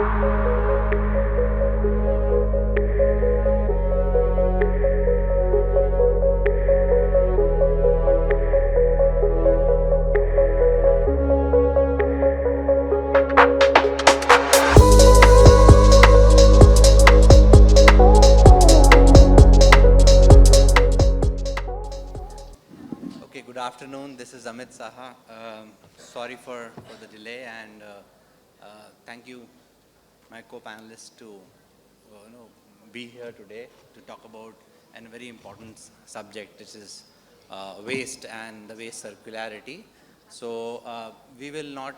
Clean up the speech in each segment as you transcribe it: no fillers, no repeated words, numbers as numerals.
Okay, good afternoon. This is Amit Saha. Sorry for the delay, and thank you, my co-panelists, to be here today to talk about a very important subject, which is waste and the waste circularity. So we will not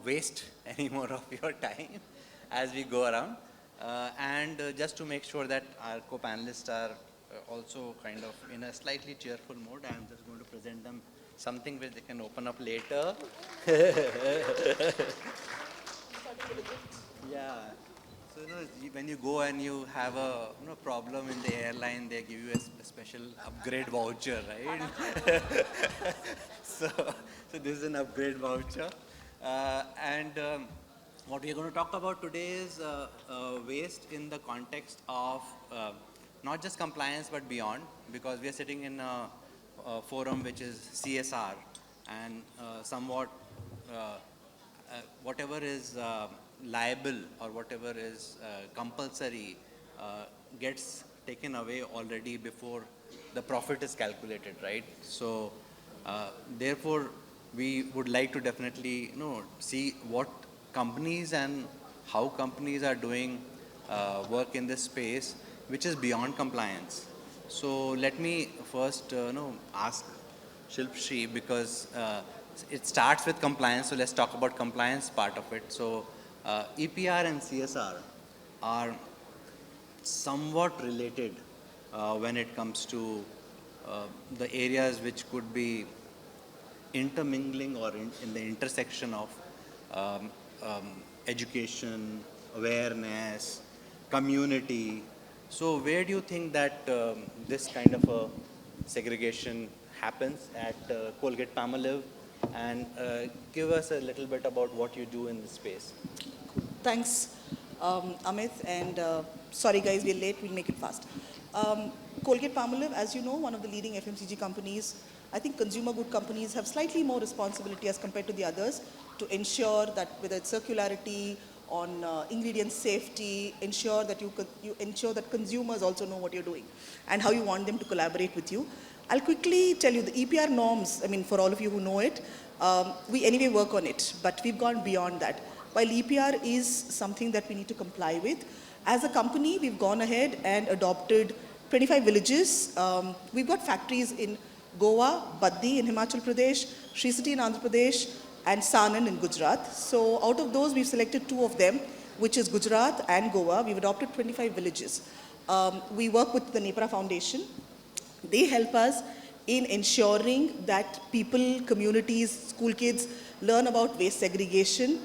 waste any more of your time as we go around. And just to make sure that our co-panelists are also kind of in a slightly cheerful mode, I'm just going to present them something which they can open up later. Yeah. So when you go and you have a problem in the airline, they give you a special upgrade voucher, right? So this is an upgrade voucher, and what we are going to talk about today is waste in the context of not just compliance but beyond, because we are sitting in a forum which is CSR, and somewhat whatever is liable or whatever is compulsory gets taken away already before the profit is calculated, right? So therefore, we would like to definitely see what companies and how companies are doing work in this space, which is beyond compliance. So let me first ask Shilpshri, because it starts with compliance, so let's talk about compliance part of it. So EPR and CSR are somewhat related when it comes to the areas which could be intermingling or in the intersection of um, education, awareness, community. So where do you think that this kind of a segregation happens at Colgate-Palmolive? And give us a little bit about what you do in this space. Thanks, Amit, and sorry guys, we're late, we'll make it fast. Colgate-Palmolive, as you know, one of the leading FMCG companies. I think consumer good companies have slightly more responsibility as compared to the others to ensure that whether it's circularity, on ingredient safety, ensure that you ensure that consumers also know what you're doing and how you want them to collaborate with you. I'll quickly tell you the EPR norms. I mean, for all of you who know it, we anyway work on it, but we've gone beyond that. While EPR is something that we need to comply with, as a company, we've gone ahead and adopted 25 villages. We've got factories in Goa, Baddi in Himachal Pradesh, Sri City in Andhra Pradesh, and Sanand in Gujarat. So out of those, we've selected 2 of them, which is Gujarat and Goa. We've adopted 25 villages. We work with the NEPRA Foundation. They help us in ensuring that people, communities, school kids learn about waste segregation.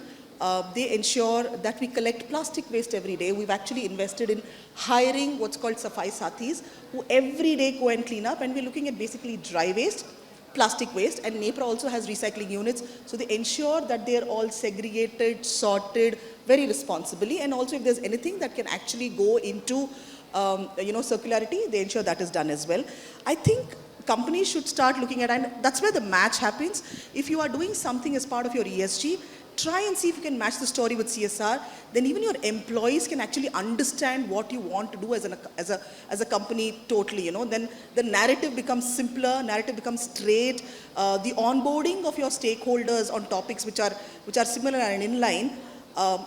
They ensure that we collect plastic waste every day. We've actually invested in hiring what's called Safai Sathis, who every day go and clean up, and we're looking at basically dry waste, plastic waste, and NEPRA also has recycling units, so they ensure that they're all segregated, sorted very responsibly, and also if there's anything that can actually go into circularity, they ensure that is done as well. I think companies should start looking at, and that's where the match happens. If you are doing something as part of your ESG, try and see if you can match the story with CSR. Then even your employees can actually understand what you want to do as a company totally. Then the narrative becomes simpler, narrative becomes straight. The onboarding of your stakeholders on topics which are similar and in line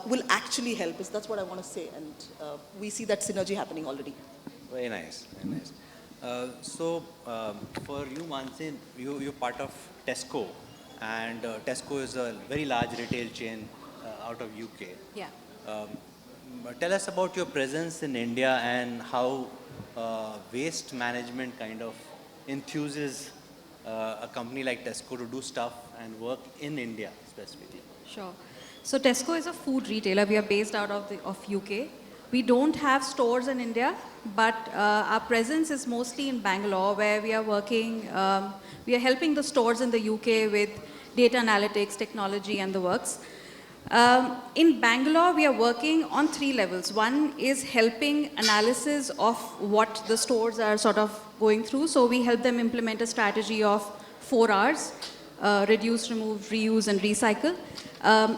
will actually help us. That's what I want to say, and we see that synergy happening already. Very nice, very nice. For you, Mansi, you're part of Tesco, and Tesco is a very large retail chain out of UK. Yeah. But tell us about your presence in India and how waste management kind of enthuses a company like Tesco to do stuff and work in India specifically. Sure. So Tesco is a food retailer. We are based out of UK. We don't have stores in India, but our presence is mostly in Bangalore, where we are working, we are helping the stores in the UK with data analytics, technology, and the works. In Bangalore, we are working on 3 levels. One is helping analysis of what the stores are sort of going through. So we help them implement a strategy of 4 Rs, reduce, remove, reuse, and recycle.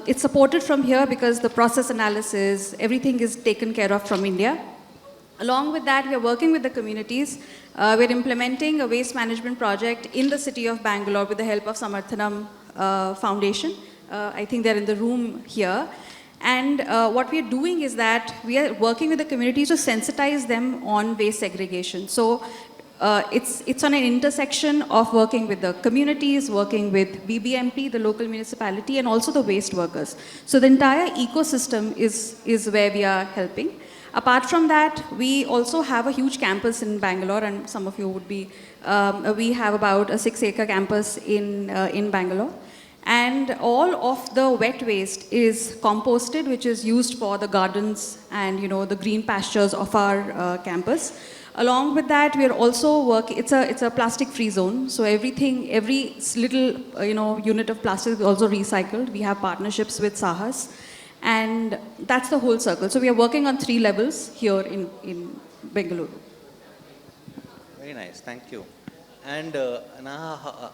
It's supported from here because the process analysis, everything is taken care of from India. Along with that, we are working with the communities. We're implementing a waste management project in the city of Bangalore with the help of Samarthanam Foundation. I think they're in the room here. And what we are doing is that we are working with the communities to sensitize them on waste segregation. So it's on an intersection of working with the communities, working with BBMP, the local municipality, and also the waste workers. So the entire ecosystem is where we are helping. Apart from that, we also have a huge campus in Bangalore, and some of you would be, we have about a 6-acre campus in Bangalore. And all of the wet waste is composted, which is used for the gardens and, the green pastures of our campus. Along with that, we are also working, it's a plastic-free zone. So every little, unit of plastic is also recycled. We have partnerships with Sahas. And that's the whole circle. So we are working on 3 levels here in Bengaluru. Very nice, thank you. And Anaha,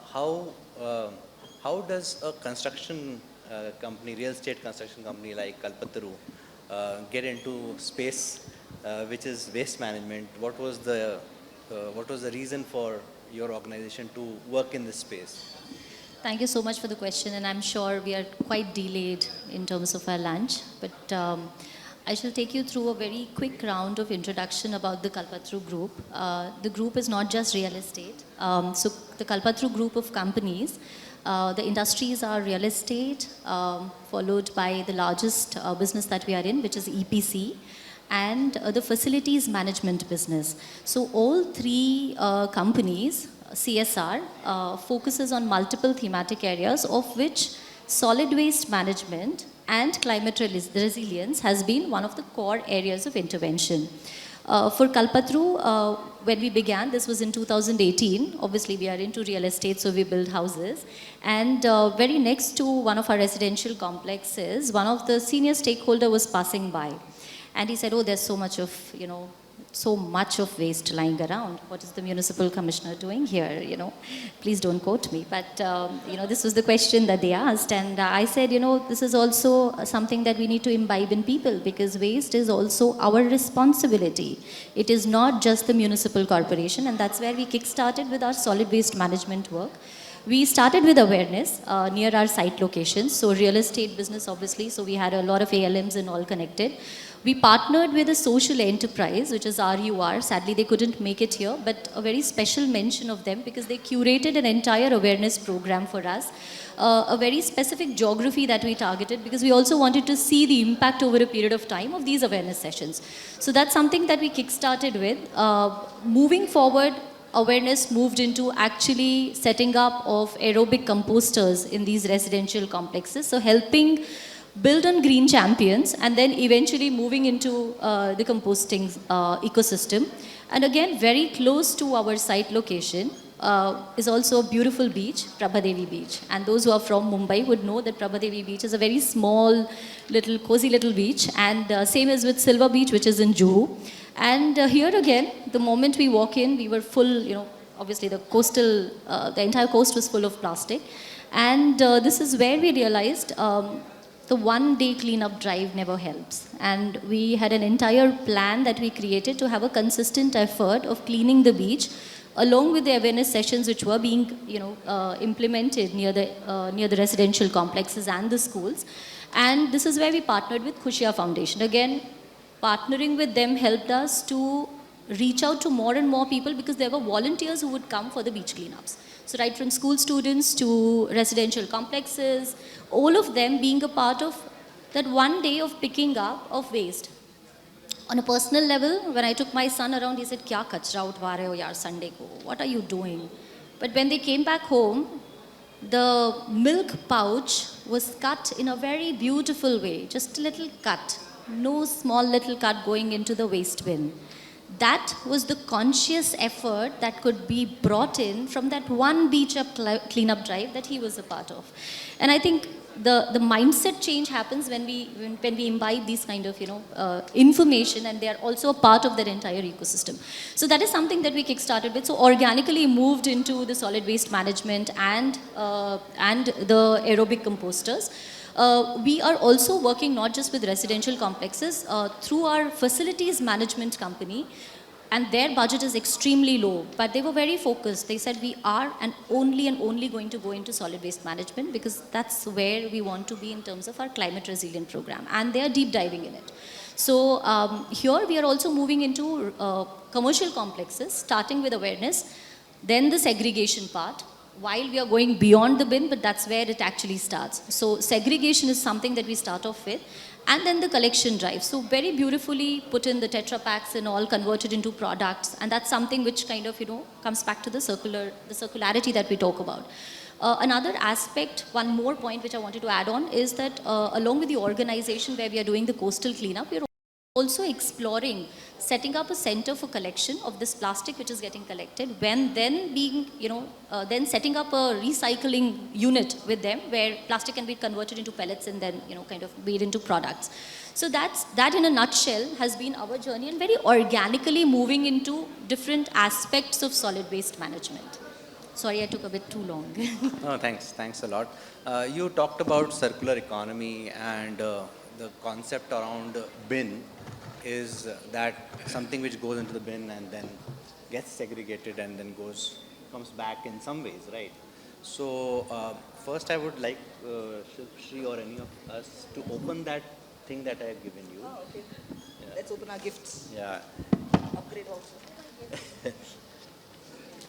how does a construction company, real estate construction company like Kalpataru get into space which is waste management? What was the reason for your organization to work in this space? Thank you so much for the question, and I'm sure we are quite delayed in terms of our lunch, but I shall take you through a very quick round of introduction about the Kalpataru Group. The group is not just real estate. So the Kalpataru Group of companies, the industries are real estate, followed by the largest business that we are in, which is EPC, and the facilities management business. So all 3 companies, CSR, focuses on multiple thematic areas, of which solid waste management and climate resilience has been one of the core areas of intervention. For Kalpataru, when we began, this was in 2018. Obviously, we are into real estate, so we build houses. And very next to one of our residential complexes, one of the senior stakeholder was passing by. And he said, oh, there's so much of waste lying around. What is the municipal commissioner doing here? Please don't quote me. But, this was the question that they asked. And I said, this is also something that we need to imbibe in people, because waste is also our responsibility. It is not just the municipal corporation. And that's where we kick-started with our solid waste management work. We started with awareness near our site locations. So real estate business, obviously. So we had a lot of ALMs and all connected. We partnered with a social enterprise, which is RUR. Sadly, they couldn't make it here, but a very special mention of them because they curated an entire awareness program for us. A very specific geography that we targeted, because we also wanted to see the impact over a period of time of these awareness sessions. So that's something that we kickstarted with. Moving forward, awareness moved into actually setting up of aerobic composters in these residential complexes. So helping build on green champions, and then eventually moving into the composting ecosystem. And again, very close to our site location is also a beautiful beach, Prabhadevi Beach. And those who are from Mumbai would know that Prabhadevi Beach is a very small, cozy little beach. And same as with Silver Beach, which is in Juhu. And here again, the moment we walk in, we were full, obviously the entire coast was full of plastic. And this is where we realized the one-day cleanup drive never helps. And we had an entire plan that we created to have a consistent effort of cleaning the beach, along with the awareness sessions which were being implemented near the residential complexes and the schools. And this is where we partnered with Khushiya Foundation. Again, partnering with them helped us to reach out to more and more people, because there were volunteers who would come for the beach cleanups. So right from school students to residential complexes, all of them being a part of that one day of picking up of waste. On a personal level, when I took my son around, he said, "Kya kachra utwa rahe ho yaar Sunday ko? What are you doing?" But when they came back home, the milk pouch was cut in a very beautiful way, just a little cut, no small little cut going into the waste bin. That was the conscious effort that could be brought in from that one beach up cleanup drive that he was a part of. And I think the mindset change happens when we imbibe these kind of information, and they are also a part of their entire ecosystem. So that is something that we kickstarted with. So organically moved into the solid waste management and the aerobic composters. We are also working not just with residential complexes, through our facilities management company, and their budget is extremely low, but they were very focused. They said we are and only going to go into solid waste management because that's where we want to be in terms of our climate resilient program, and they are deep diving in it. So here we are also moving into commercial complexes, starting with awareness, then the segregation part, while we are going beyond the bin, but that's where it actually starts. So segregation is something that we start off with, and then the collection drive. So very beautifully put in the Tetra Packs and all converted into products, and that's something which kind of comes back to the circularity that we talk about. Another aspect, one more point which I wanted to add on is that along with the organization where we are doing the coastal cleanup, we are also exploring setting up a center for collection of this plastic which is getting collected, then setting up a recycling unit with them where plastic can be converted into pellets and then kind of made into products. So that in a nutshell has been our journey, and very organically moving into different aspects of solid waste management. Sorry, I took a bit too long. No, thanks a lot. You talked about circular economy, and the concept around bin is that something which goes into the bin and then gets segregated and then comes back in some ways, right? So first I would like Shri or any of us to open that thing that I have given you. Oh, okay. Yeah. Let's open our gifts. Yeah. Upgrade also.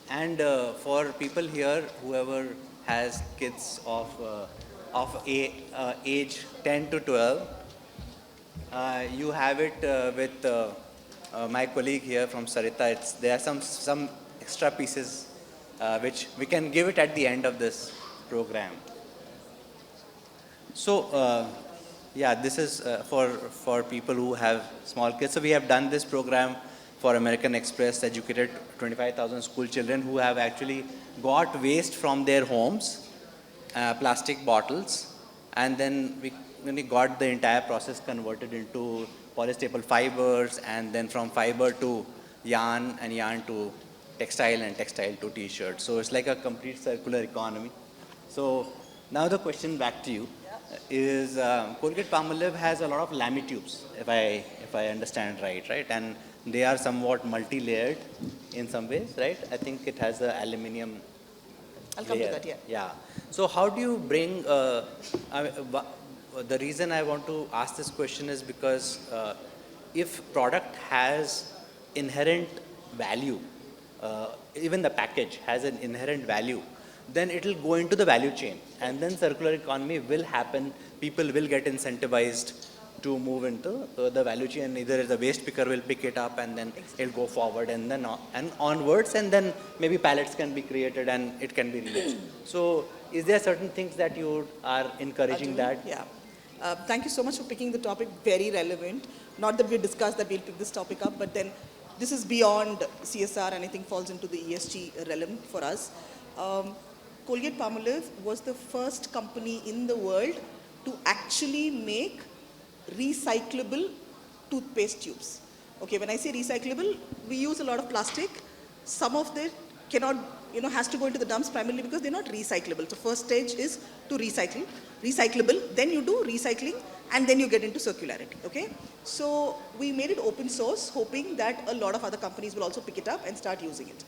And for people here, whoever has kids of age 10 to 12, you have it with my colleague here from Sarita. There are some extra pieces which we can give it at the end of this program. So yeah, this is for people who have small kids. So we have done this program for American Express, educated 25,000 school children who have actually got waste from their homes, plastic bottles, and then we got the entire process converted into polystaple fibers, and then from fiber to yarn, and yarn to textile, and textile to t-shirt. So it's like a complete circular economy. So now the question back to you is Colgate-Palmolive has a lot of lamy tubes, if I understand right? And they are somewhat multi-layered in some ways, right? I think it has the aluminium I'll come layer. to that, yeah. Yeah. So how do you bring, the reason I want to ask this question is because if product has inherent value, even the package has an inherent value, then it will go into the value chain, and then circular economy will happen. People will get incentivized to move into the value chain. Either the waste picker will pick it up and then it'll go forward and then onwards, and then maybe pallets can be created and it can be reused. So is there certain things that you are encouraging that? Yeah. Thank you so much for picking the topic, very relevant. Not that we discussed that we'll pick this topic up, but then this is beyond CSR and I think falls into the ESG realm for us. Colgate-Palmolive was the first company in the world to actually make recyclable toothpaste tubes. Okay, when I say recyclable, we use a lot of plastic. Some of it cannot, has to go into the dumps primarily because they're not recyclable. So first stage is to recyclable, then you do recycling, and then you get into circularity, okay? So we made it open source, hoping that a lot of other companies will also pick it up and start using it.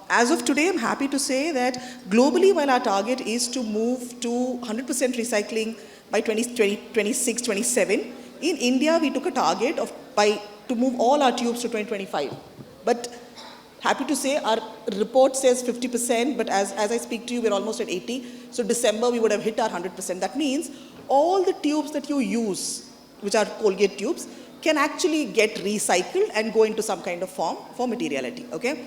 As of today, I'm happy to say that globally, while our target is to move to 100% recycling by 2026, 27, in India, we took a target to move all our tubes to 2025. But happy to say our report says 50%, but as I speak to you, we're almost at 80. So December, we would have hit our 100%. That means all the tubes that you use, which are Colgate tubes, can actually get recycled and go into some kind of form for materiality, okay?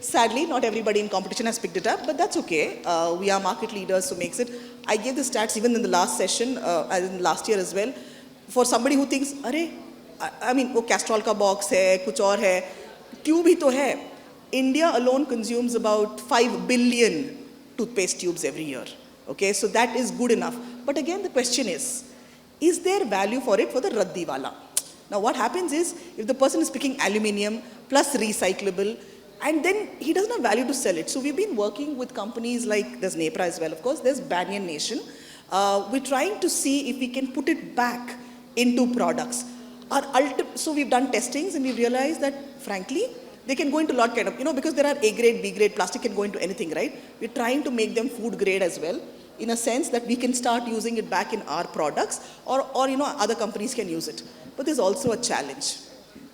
Sadly, not everybody in competition has picked it up, but that's okay. We are market leaders, so makes it. I gave the stats even in the last session, as in last year as well. For somebody who thinks, I mean, वो Castrol का box है, कुछ और है, tube ही तो है. India alone consumes about 5 billion toothpaste tubes every year. Okay, so that is good enough. But again, the question is there value for it for the raddi wala? Now what happens is, if the person is picking aluminium plus recyclable, and then he doesn't have value to sell it. So we've been working with companies like, there's Nepra as well, of course, there's Banyan Nation. We're trying to see if we can put it back into products. So we've done testings and we've realized that, frankly, they can go into a lot kind of, because there are A grade, B grade, plastic can go into anything, right? We're trying to make them food grade as well, in a sense that we can start using it back in our products, or other companies can use it. But there's also a challenge.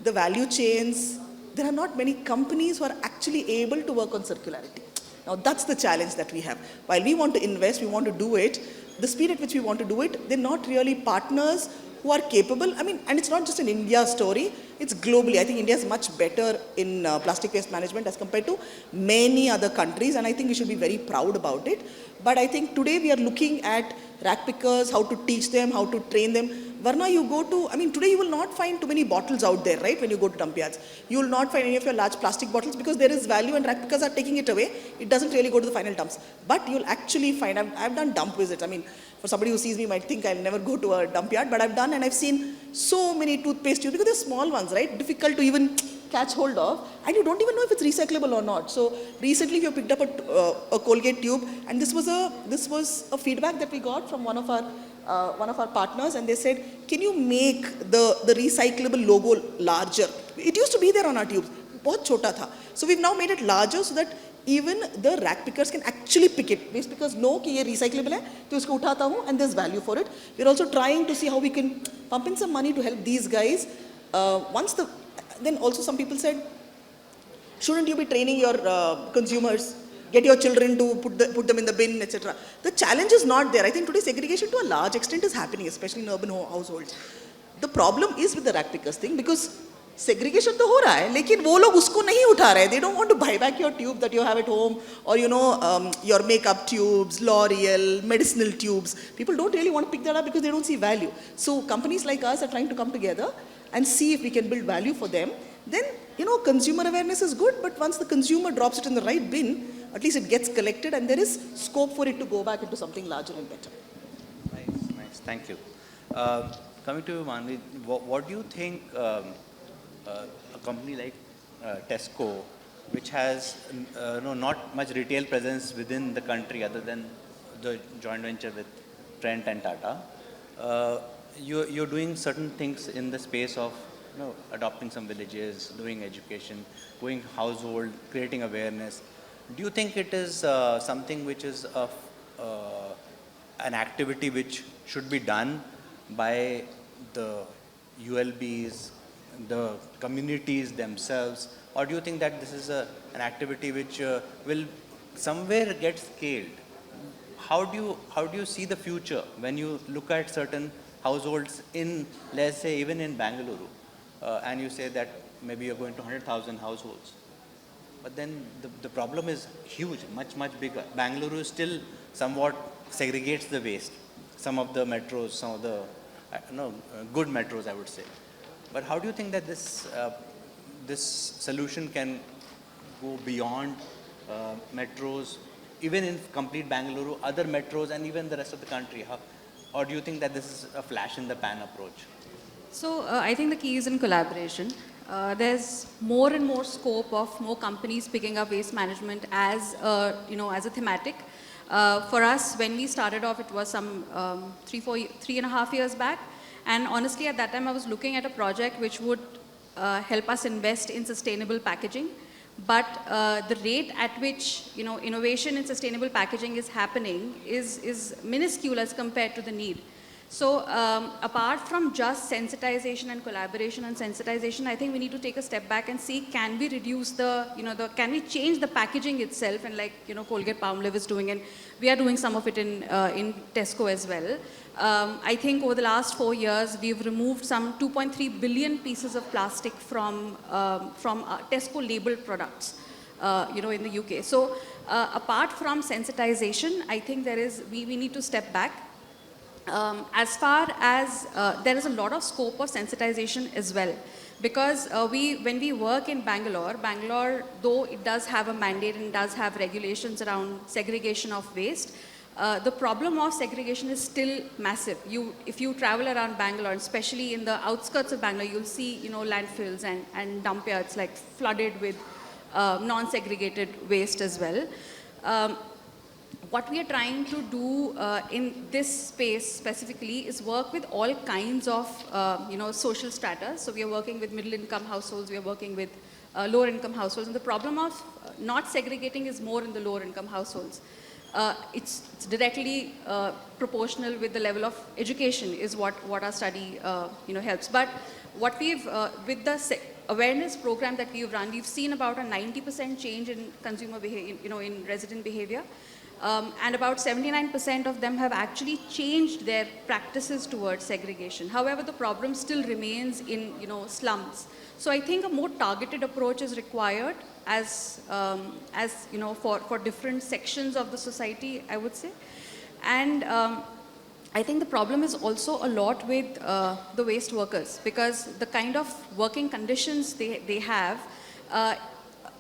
The value chains, there are not many companies who are actually able to work on circularity. Now that's the challenge that we have. While we want to invest, we want to do it, the speed at which we want to do it, they're not really partners who are capable. I mean, and it's not just an India story, it's globally. I think India is much better in plastic waste management as compared to many other countries, and I think we should be very proud about it. But I think today we are looking at rack pickers, how to teach them, how to train them. Varna, you go to, today you will not find too many bottles out there, right, when you go to dump yards. You will not find any of your large plastic bottles because there is value and rack pickers are taking it away. It doesn't really go to the final dumps. But you'll actually find, I've done dump visits. For somebody who sees me might think I'll never go to a dump yard, but I've done, and I've seen so many toothpaste tubes, because they're small ones, right, difficult to even catch hold of, and you don't even know if it's recyclable or not. So recently we have picked up a Colgate tube, and this was a feedback that we got from one of our partners, and they said, can you make the recyclable logo larger? It used to be there on our tubes, बहुत छोटा था. So we've now made it larger so that even the rack pickers can actually pick it. Waste pickers know कि ये recyclable है, तो इसको उठाता हूँ, and there's value for it. We're also trying to see how we can pump in some money to help these guys. Then also some people said, shouldn't you be training your consumers? Get your children to put them in the bin, etc. The challenge is not there. I think today segregation to a large extent is happening, especially in urban households. The problem is with the rack pickers thing, because segregation तो हो रहा है, लेकिन वो लोग उसको नहीं उठा रहे. They don't want to buy back your tube that you have at home, or your makeup tubes, L'Oreal, medicinal tubes. People don't really want to pick that up because they don't see value. So companies like us are trying to come together and see if we can build value for them. Then, consumer awareness is good, but once the consumer drops it in the right bin, at least it gets collected and there is scope for it to go back into something larger and better. Nice. Thank you. Coming to Manvi, what do you think a company like Tesco, which has not much retail presence within the country other than the joint venture with Trent and Tata, you're doing certain things in the space of adopting some villages, doing education, going household, creating awareness. Do you think it is something which is an activity which should be done by the ULBs, the communities themselves, or do you think that this is an activity which will somewhere get scaled? How do you see the future when you look at certain households in, let's say, even in Bangalore, and you say that maybe you're going to 100,000 households? But then the problem is huge, much bigger. Bangalore still somewhat segregates the waste. Some of the metros, some of the good metros, I would say. But how do you think that this solution can go beyond metros, even in complete Bangalore, other metros, and even the rest of the country? Or do you think that this is a flash in the pan approach? So I think the key is in collaboration. There's more and more scope of more companies picking up waste management as as a thematic. For us, when we started off, it was some 3.5 years back. And honestly, at that time, I was looking at a project which would help us invest in sustainable packaging. But the rate at which innovation in sustainable packaging is happening is minuscule as compared to the need. So apart from just sensitization and collaboration and sensitization, I think we need to take a step back and see, can we reduce can we change the packaging itself, and like Colgate-Palmolive is doing, and we are doing some of it in Tesco as well. I think over the last 4 years, we've removed some 2.3 billion pieces of plastic from Tesco labeled products, in the UK. So apart from sensitization, I think we need to step back. As far as there is a lot of scope of sensitization as well, because when we work in Bangalore, though it does have a mandate and does have regulations around segregation of waste, the problem of segregation is still massive. If you travel around Bangalore, especially in the outskirts of Bangalore, you'll see, landfills and dump yards like flooded with non-segregated waste as well. What we are trying to do in this space specifically is work with all kinds of, social strata. So we are working with middle-income households, we are working with lower-income households, and the problem of not segregating is more in the lower-income households. It's directly proportional with the level of education is what our study helps. But what we've with the awareness program that we've run, we've seen about a 90% change in consumer behavior, in resident behavior. And about 79% of them have actually changed their practices towards segregation. However, the problem still remains in slums. So I think a more targeted approach is required as for different sections of the society, I would say. And I think the problem is also a lot with the waste workers, because the kind of working conditions they have,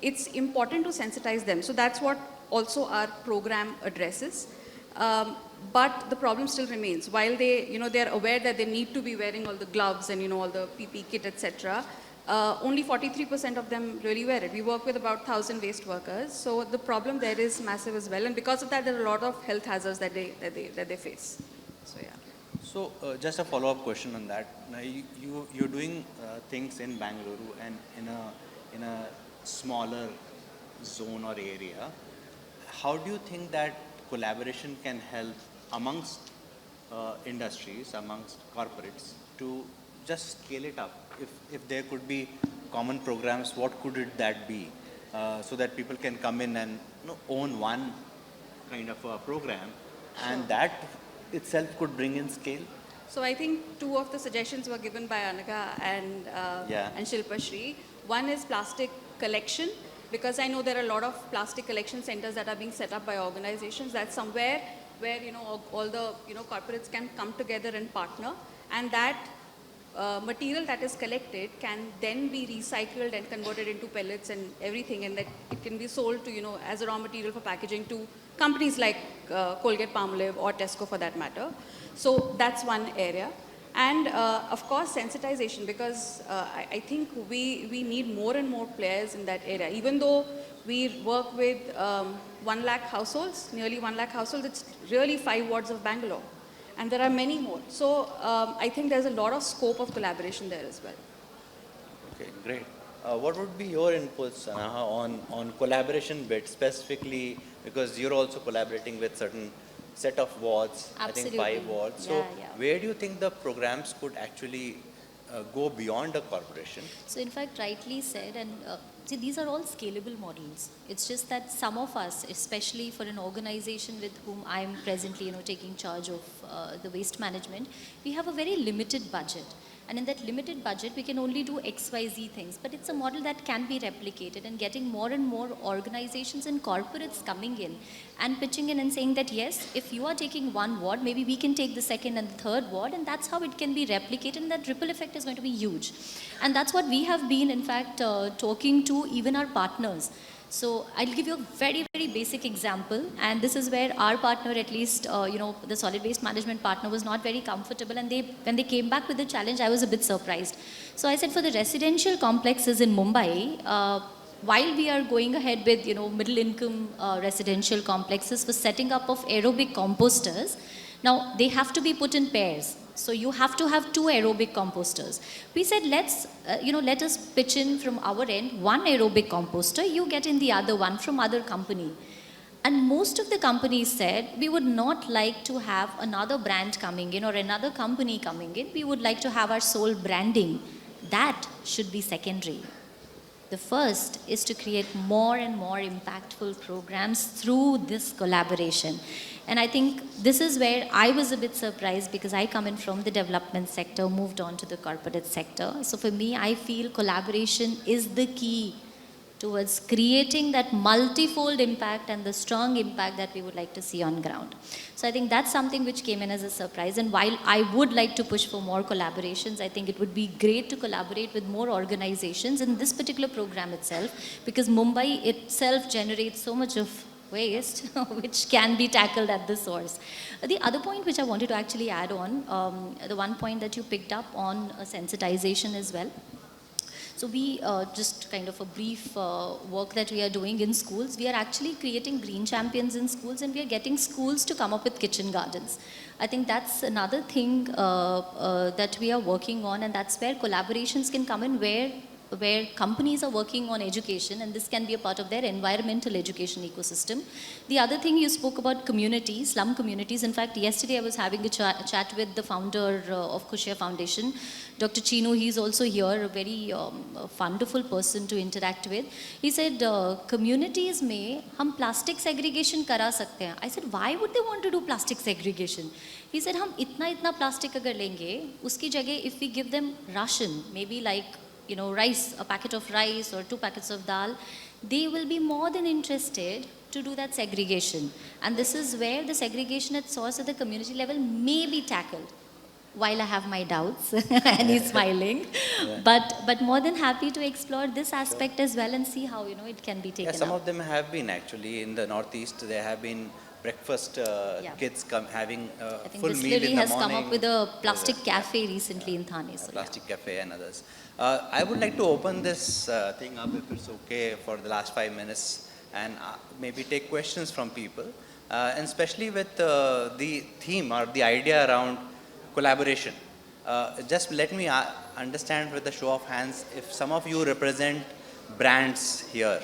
it's important to sensitize them. So that's what also our program addresses. But the problem still remains. While they're aware that they need to be wearing all the gloves and all the PPE kit, etc., only 43% of them really wear it. We work with about 1,000 waste workers, so the problem there is massive as well. And because of that, there are a lot of health hazards that they face. So yeah. So just a follow-up question on that. Now you're doing things in Bangalore and in a smaller zone or area. How do you think that collaboration can help amongst industries, amongst corporates, to just scale it up? If there could be common programs, what could that be? So that people can come in and own one kind of a program, and that itself could bring in scale. So I think two of the suggestions were given by Anaga and Shilpa Shri. One is plastic collection, because I know there are a lot of plastic collection centers that are being set up by organizations. That's somewhere where all the corporates can come together and partner, and that material that is collected can then be recycled and converted into pellets and everything, and that it can be sold to as a raw material for packaging to companies like Colgate-Palmolive or Tesco for that matter. So that's one area. And of course sensitization, because I think we need more and more players in that area. Even though we work with 1 lakh households, nearly 1 lakh households, it's really 5 wards of Bangalore. And there are many more. So I think there's a lot of scope of collaboration there as well. Okay, great. What would be your inputs on collaboration bit specifically, because you're also collaborating with certain set of wards, Absolutely. I think 5 wards. So where do you think the programs could actually go beyond a corporation? So in fact, rightly said, and see, these are all scalable models. It's just that some of us, especially for an organization with whom I'm presently, taking charge of the waste management, we have a very limited budget. And in that limited budget, we can only do X, Y, Z things. But it's a model that can be replicated, and getting more and more organizations and corporates coming in and pitching in and saying that, yes, if you are taking 1 ward, maybe we can take the 2nd and the 3rd ward, and that's how it can be replicated, and that ripple effect is going to be huge. And that's what we have been, in fact, talking to even our partners. So I'll give you a very, very basic example, and this is where our partner, at least, the solid waste management partner, was not very comfortable, and when they came back with the challenge, I was a bit surprised. So I said, for the residential complexes in Mumbai, while we are going ahead with, middle income residential complexes for setting up of aerobic composters, now they have to be put in pairs. So you have to have 2 aerobic composters. We said, let us pitch in from our end 1 aerobic composter, you get in the other one from other company. And most of the companies said, we would not like to have another brand coming in or another company coming in. We would like to have our sole branding. That should be secondary. The first is to create more and more impactful programs through this collaboration. And I think this is where I was a bit surprised, because I come in from the development sector, moved on to the corporate sector. So for me, I feel collaboration is the key towards creating that multifold impact and the strong impact that we would like to see on ground. So I think that's something which came in as a surprise. And while I would like to push for more collaborations, I think it would be great to collaborate with more organizations in this particular program itself, because Mumbai itself generates so much of waste, which can be tackled at the source. The other point which I wanted to actually add on, the one point that you picked up on sensitization as well. So we, just kind of a brief work that we are doing in schools, we are actually creating green champions in schools, and we are getting schools to come up with kitchen gardens. I think that's another thing that we are working on, and that's where collaborations can come in, where companies are working on education, and this can be a part of their environmental education ecosystem. The other thing you spoke about communities, slum communities. In fact, yesterday I was having a chat with the founder of Kushia Foundation, Dr. Chinu. He's also here, a very wonderful person to interact with. He said, communities में हम plastic segregation करा सकते हैं. I said, why would they want to do plastic segregation? He said, हम इतना plastic अगर लेंगे, उसकी जगह if we give them ration, maybe like, you know, rice, a packet of rice or 2 packets of dal, they will be more than interested to do that segregation. And this is where the segregation at source at the community level may be tackled. While I have my doubts, and he's smiling, but more than happy to explore this aspect as well and see how, you know, it can be taken Yeah, some up. of them have been actually in the Northeast. There have been breakfast kids having I think full this meal in Lily the has morning. come up with a plastic cafe recently in Thane. So, Plastic cafe and others. I would like to open this thing up, if it's okay, for the last 5 minutes, and maybe take questions from people, and especially with the theme or the idea around collaboration. Just let me understand with a show of hands, if some of you represent brands here.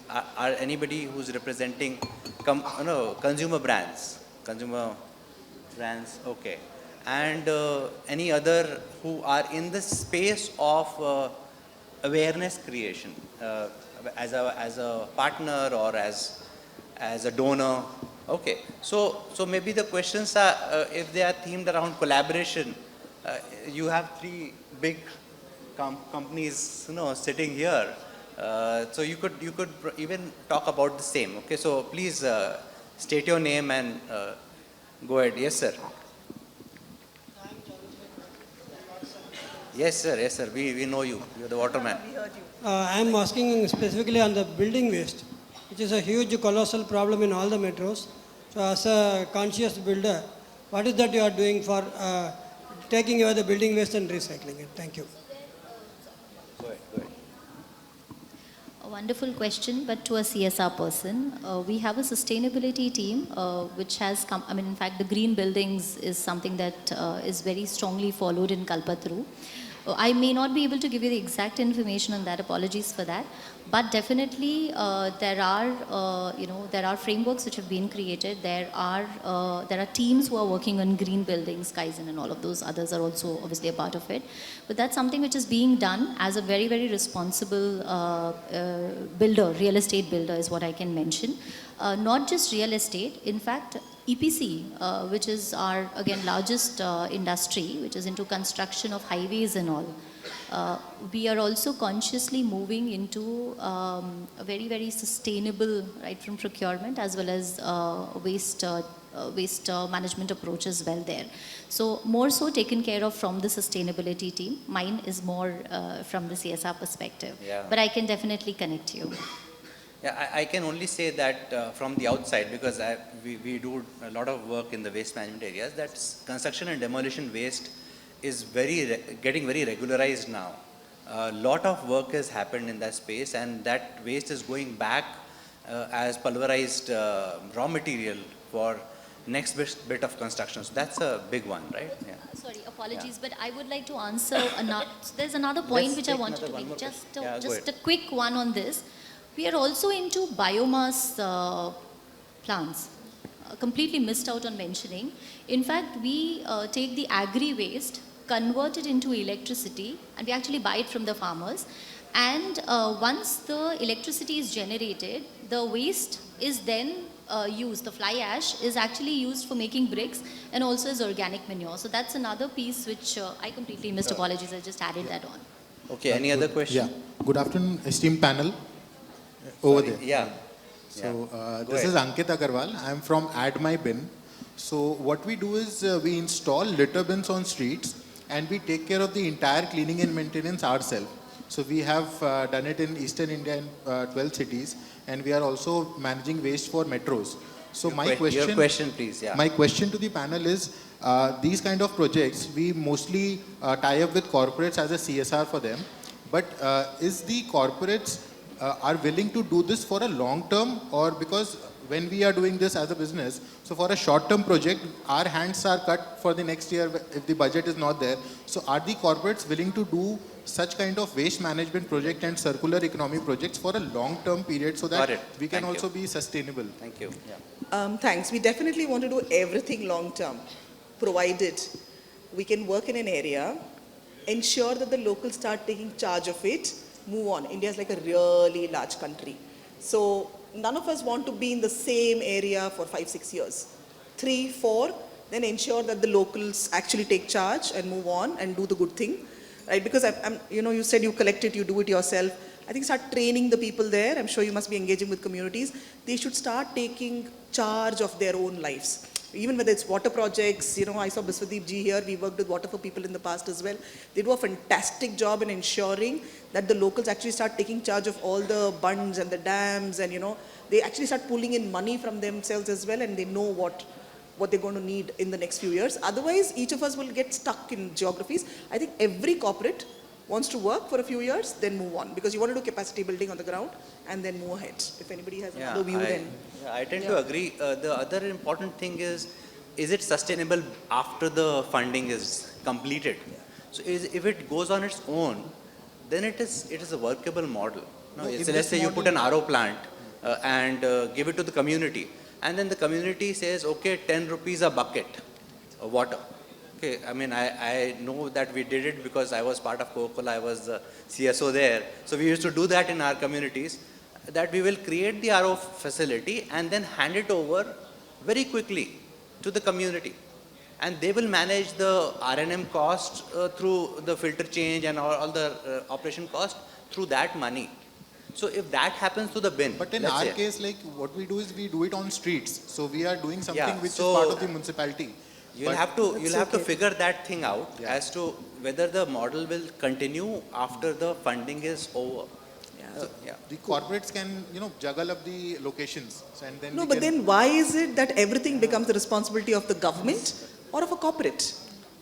Are anybody who's representing consumer brands? Consumer brands, okay. And any other who are in the space of awareness creation as a partner or as a donor. Okay, so maybe the questions are if they are themed around collaboration. You have 3 big companies, sitting here. So you could even talk about the same. Okay, so please state your name and go ahead. Yes, sir. Yes, sir. Yes, sir. We know you. You're the waterman. We heard you. I am asking specifically on the building waste, which is a huge, colossal problem in all the metros. So, as a conscious builder, what is that you are doing for taking away the building waste and recycling it? Thank you. Go ahead. Go ahead. a wonderful question, but to a CSR person. We have a sustainability team which has come, I mean, in fact, the green buildings is something that is very strongly followed in Kalpataru. I may not be able to give you the exact information on that, apologies for that, but definitely there are frameworks which have been created. There are teams who are working on green buildings, Kaizen and all of those others are also obviously a part of it. But that's something which is being done as a very, very responsible builder, real estate builder is what I can mention. Not just real estate, in fact, EPC, which is our, again, largest industry, which is into construction of highways and all. We are also consciously moving into a very, very sustainable, right from procurement as well as waste management approach as well there. So more so taken care of from the sustainability team. Mine is more from the CSR perspective. Yeah. But I can definitely connect you. Yeah, I can only say that from the outside, because we do a lot of work in the waste management areas, that construction and demolition waste is getting very regularized now. A lot of work has happened in that space, and that waste is going back as pulverized raw material for next bit of construction. So that's a big one, right? Yeah. Sorry, apologies, but I would like to answer there's another point Let's which I take wanted to another one make. more Just, question. Yeah, go just a ahead. quick one on this. We are also into biomass plants. Completely missed out on mentioning. In fact, we take the agri waste, convert it into electricity, and we actually buy it from the farmers. And once the electricity is generated, the waste is then used. The fly ash is actually used for making bricks and also as organic manure. So that's another piece which I completely missed. Apologies, I just added that on. Okay, any other question? Yeah. Good afternoon, esteemed panel. Over Sorry, there. Yeah. So Go this ahead. is Ankit Agarwal. I am from Add My Bin. So what we do is we install litter bins on streets and we take care of the entire cleaning and maintenance ourselves. So we have done it in Eastern India in 12 cities, and we are also managing waste for metros. So my question, Your question, please. Yeah. my question to the panel is, these kind of projects, we mostly tie up with corporates as a CSR for them. But is the corporates are willing to do this for a long term, or because when we are doing this as a business, so for a short term project, our hands are cut for the next year if the budget is not there. So are the corporates willing to do such kind of waste management project and circular economy projects for a long term period so Got that it. we can Thank you. also be sustainable? Thank you. Yeah. Thanks. We definitely want to do everything long term, provided we can work in an area, ensure that the locals start taking charge of it, move on. India is like a really large country. So none of us want to be in the same area for 5-6 years. 3, 4, then ensure that the locals actually take charge and move on and do the good thing. Right? Because you said you collect it, you do it yourself. I think start training the people there. I'm sure you must be engaging with communities. They should start taking charge of their own lives. Even whether it's water projects, I saw Biswadeep ji here. We worked with water for people in the past as well. They do a fantastic job in ensuring that the locals actually start taking charge of all the bunds and the dams, and they actually start pulling in money from themselves as well, and they know what they're going to need in the next few years. Otherwise, each of us will get stuck in geographies. I think every corporate wants to work for a few years, then move on, because you want to do capacity building on the ground and then move ahead. If anybody has another view, then. I tend to agree. The other important thing is it sustainable after the funding is completed? So if it goes on its own, then it is a workable model. No, No, if let's this say you put an model- RO plant and give it to the community, and then the community says, okay, 10 rupees a bucket of water. Okay, I mean, I know that we did it because I was part of Coca-Cola, I was the CSO there. So we used to do that in our communities, that we will create the RO facility and then hand it over very quickly to the community. And they will manage the R&M cost through the filter change and all the operation cost through that money. So if that happens to the bin, But in let's our say- case, like what we do is we do it on streets. So we are doing something Yeah, which so is part of the municipality. You'll But- have to okay. figure that thing out Yeah. as to whether the model will continue after the funding is over. Yeah. The corporates can, juggle up the locations, and then No, we but can- then why is it that everything becomes the responsibility of the government or of a corporate?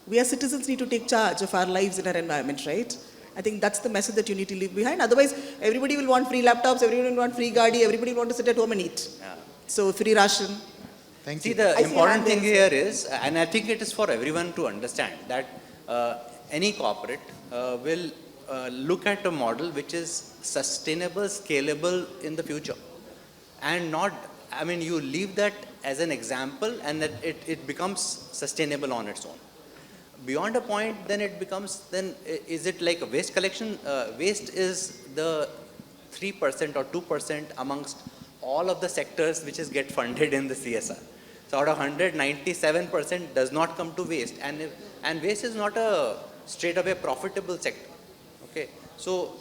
We as citizens need to take charge of our lives and our environment, right? I think that's the message that you need to leave behind. Otherwise, everybody will want free laptops, everybody will want free gaadi, everybody will want to sit at home and eat. Yeah. So free ration. Thank See, you. the I see a important hand thing there, here is, and I think it is for everyone to understand, that any corporate will look at a model which is sustainable, scalable in the future. And not, I mean, you leave that as an example and that it becomes sustainable on its own. Beyond a point, then it becomes, then is it like a waste collection? Waste is the 3% or 2% amongst all of the sectors which is get funded in the CSR. So out of 100, 97% does not come to waste. And waste is not a straight away profitable sector. Okay, so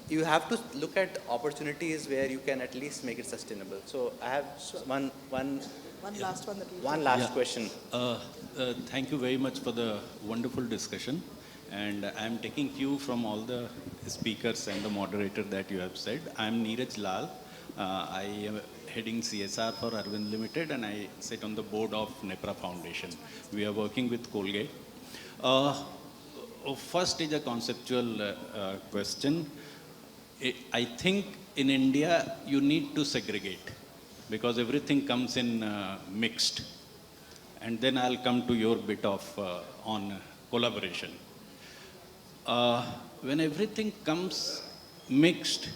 you have to look at opportunities where you can at least make it sustainable. So I have one Last one that we last question. Thank you very much for the wonderful discussion. And I'm taking cue from all the speakers and the moderator that you have said. I'm Neeraj Lal. I am heading CSR for Arvind Limited, and I sit on the board of NEPRA Foundation. We are working with Colgate. First is a conceptual question. I think in India you need to segregate because everything comes in mixed. And then I'll come to your bit of on collaboration. When everything comes mixed,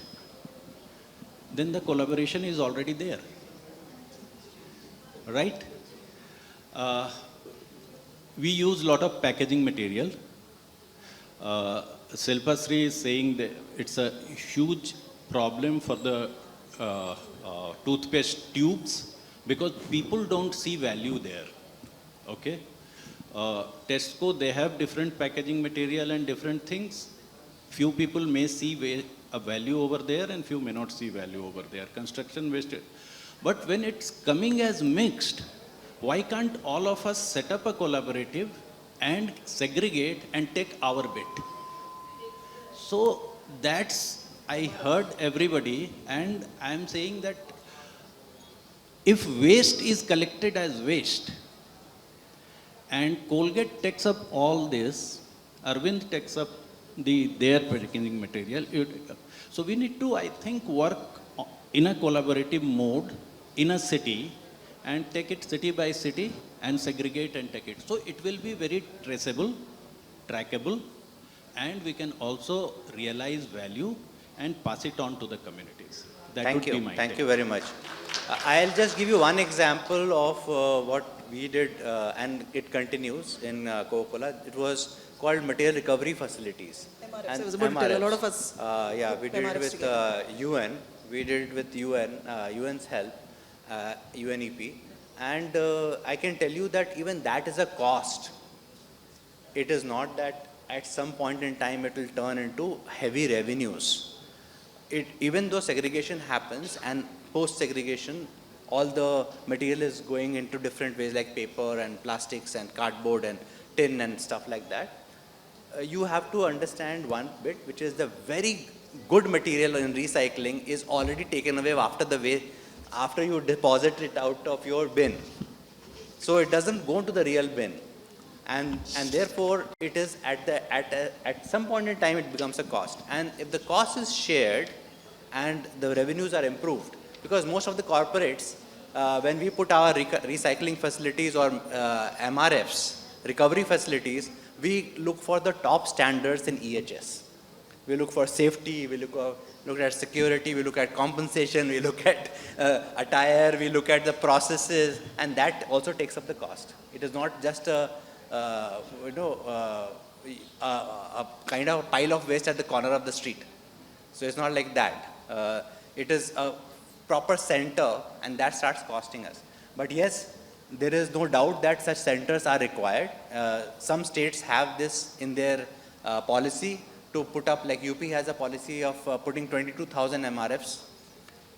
then the collaboration is already there, right? We use a lot of packaging material. Shilpa Sri is saying that it's a huge problem for the toothpaste tubes because people don't see value there, okay? Tesco, they have different packaging material and different things. Few people may see a value over there and few may not see value over there. Construction waste. But when it's coming as mixed, why can't all of us set up a collaborative and segregate and take our bit? So that's, I heard everybody, and I'm saying that if waste is collected as waste, and Colgate takes up all this, Arvind takes up their packaging material. So we need to, I think, work in a collaborative mode in a city and take it city by city and segregate and take it. So it will be very traceable, trackable, and we can also realize value and pass it on to the communities. That Thank would you. be my Thank take. you very much. I'll just give you one example of what we did, and it continues in Coca-Cola. It was called Material Recovery Facilities. MRFs. And I was about to tell a MRFs. lot of us Yeah, we put did it MRFs with together. UN. We did it with UN, UN's help, UNEP. And I can tell you that even that is a cost. It is not that at some point in time it will turn into heavy revenues. Even though segregation happens, and post-segregation, all the material is going into different ways like paper and plastics and cardboard and tin and stuff like that. You have to understand one bit, which is the very good material in recycling is already taken away after you deposit it out of your bin. So it doesn't go to the real bin. And therefore, it is at some point in time, it becomes a cost. And if the cost is shared and the revenues are improved, because most of the corporates, when we put our recycling facilities or MRFs, recovery facilities, we look for the top standards in EHS. We look for safety, we look at security, we look at compensation, we look at attire, we look at the processes, and that also takes up the cost. It is not just a kind of pile of waste at the corner of the street. So it's not like that. It is a proper center, and that starts costing us. But yes, there is no doubt that such centers are required. Some states have this in their policy to put up, like UP has a policy of putting 22,000 MRFs.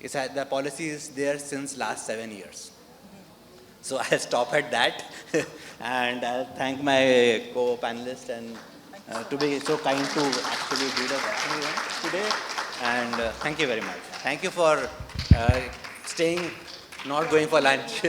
The policy is there since last 7 years. So I'll stop at that, and I'll thank my co-panelist and to be so kind to actually do the event today. And thank you very much. Thank you for staying, not going for lunch.